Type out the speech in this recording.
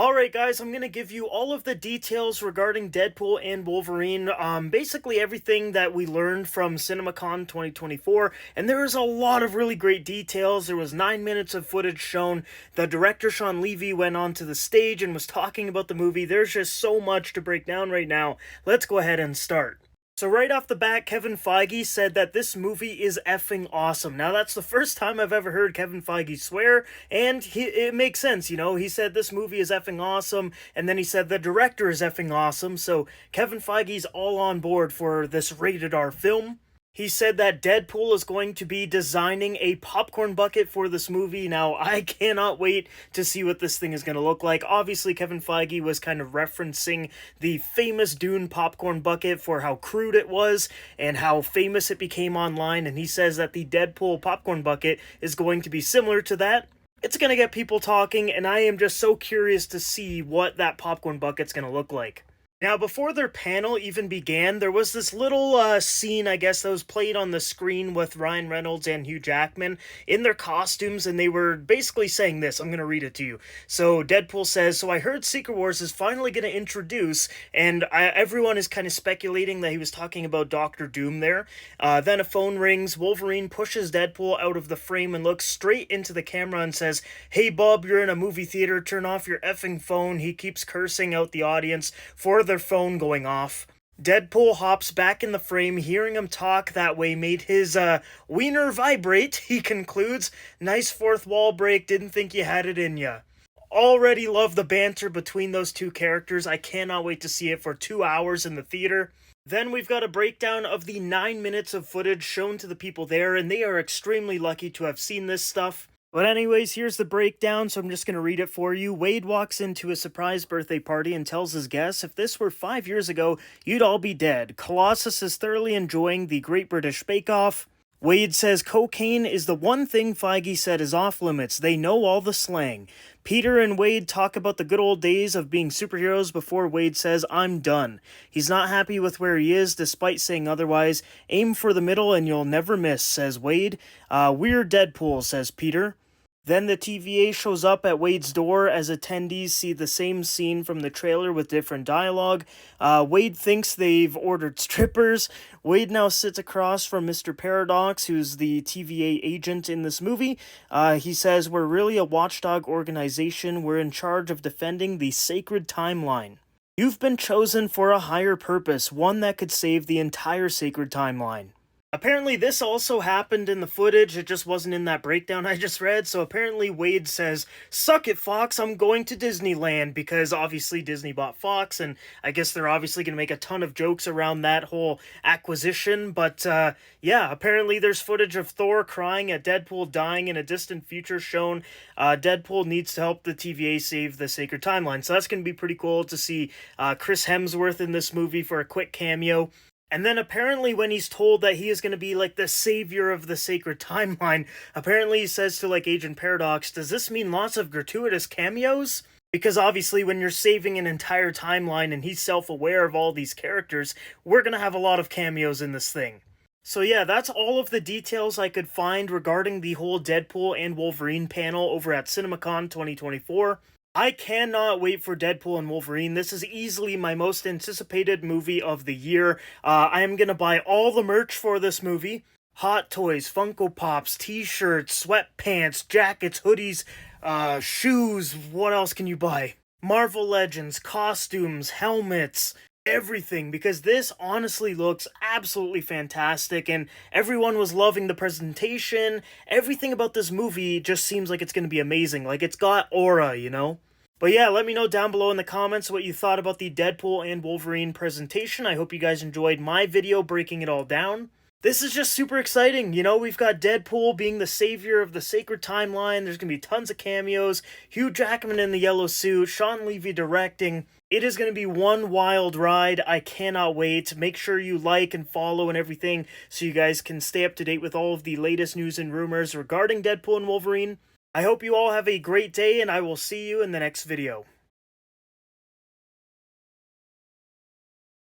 Alright guys, I'm going to give you all of the details regarding Deadpool and Wolverine, basically everything that we learned from Cinemacon 2024, and there is a lot of really great details. There was 9 minutes of footage shown. The director Sean Levy went onto the stage and was talking about the movie. There's just so much to break down right now. Let's go ahead and start. So right off the bat, Kevin Feige said that this movie is effing awesome. Now that's the first time I've ever heard Kevin Feige swear, and it makes sense, you know. He said this movie is effing awesome, and then he said the director is effing awesome, so Kevin Feige's all on board for this rated R film. He said that Deadpool is going to be designing a popcorn bucket for this movie. Now, I cannot wait to see what this thing is going to look like. Obviously, Kevin Feige was kind of referencing the famous Dune popcorn bucket for how crude it was and how famous it became online, and he says that the Deadpool popcorn bucket is going to be similar to that. It's going to get people talking, and I am just so curious to see what that popcorn bucket's going to look like. Now, before their panel even began, there was this little scene, I guess, that was played on the screen with Ryan Reynolds and Hugh Jackman in their costumes, and they were basically saying this. I'm going to read it to you. So, Deadpool says, "So I heard Secret Wars is finally going to introduce," and everyone is kind of speculating that he was talking about Doctor Doom there. Then a phone rings. Wolverine pushes Deadpool out of the frame and looks straight into the camera and says, "Hey, Bob, you're in a movie theater. Turn off your effing phone." He keeps cursing out the audience for their phone going off. Deadpool hops back in the frame. Hearing him talk that way made his wiener vibrate. He concludes, "Nice fourth wall break, didn't think you had it in ya." Already love the banter between those two characters. I cannot wait to see it for 2 hours in the theater. Then we've got a breakdown of the 9 minutes of footage shown to the people there, and they are extremely lucky to have seen this stuff. But anyways, here's the breakdown, so I'm just going to read it for you. Wade walks into a surprise birthday party and tells his guests, "If this were 5 years ago, you'd all be dead." Colossus is thoroughly enjoying the Great British Bake Off. Wade says cocaine is the one thing Feige said is off limits. They know all the slang. Peter and Wade talk about the good old days of being superheroes before Wade says, "I'm done." He's not happy with where he is, despite saying otherwise. "Aim for the middle and you'll never miss," says Wade. "We're Deadpool," says Peter. Then the TVA shows up at Wade's door as attendees see the same scene from the trailer with different dialogue. Wade thinks they've ordered strippers. Wade now sits across from Mr. Paradox, who's the TVA agent in this movie. He says, "We're really a watchdog organization. We're in charge of defending the sacred timeline. You've been chosen for a higher purpose, one that could save the entire sacred timeline." Apparently this also happened in the footage, it just wasn't in that breakdown I just read, so apparently Wade says, "Suck it, Fox, I'm going to Disneyland," because obviously Disney bought Fox, and I guess they're obviously going to make a ton of jokes around that whole acquisition, but yeah, apparently there's footage of Thor crying at Deadpool dying in a distant future shown. Deadpool needs to help the TVA save the sacred timeline, so that's going to be pretty cool to see Chris Hemsworth in this movie for a quick cameo. And then apparently when he's told that he is going to be like the savior of the sacred timeline, apparently he says to like Agent Paradox, "Does this mean lots of gratuitous cameos?" Because obviously when you're saving an entire timeline and he's self-aware of all these characters, we're going to have a lot of cameos in this thing. So yeah, that's all of the details I could find regarding the whole Deadpool and Wolverine panel over at Cinemacon 2024. I cannot wait for Deadpool and Wolverine. This is easily my most anticipated movie of the year. I am going to buy all the merch for this movie. Hot toys, Funko Pops, t-shirts, sweatpants, jackets, hoodies, shoes. What else can you buy? Marvel Legends, costumes, helmets, everything, because this honestly looks absolutely fantastic, and everyone was loving the presentation. Everything about this movie just seems like it's going to be amazing. Like, it's got aura, you know? But yeah, let me know down below in the comments what you thought about the Deadpool and Wolverine presentation. I hope you guys enjoyed my video breaking it all down. This is just super exciting, you know, we've got Deadpool being the savior of the sacred timeline, there's going to be tons of cameos, Hugh Jackman in the yellow suit, Sean Levy directing. It is going to be one wild ride. I cannot wait. Make sure you like and follow and everything so you guys can stay up to date with all of the latest news and rumors regarding Deadpool and Wolverine. I hope you all have a great day, and I will see you in the next video.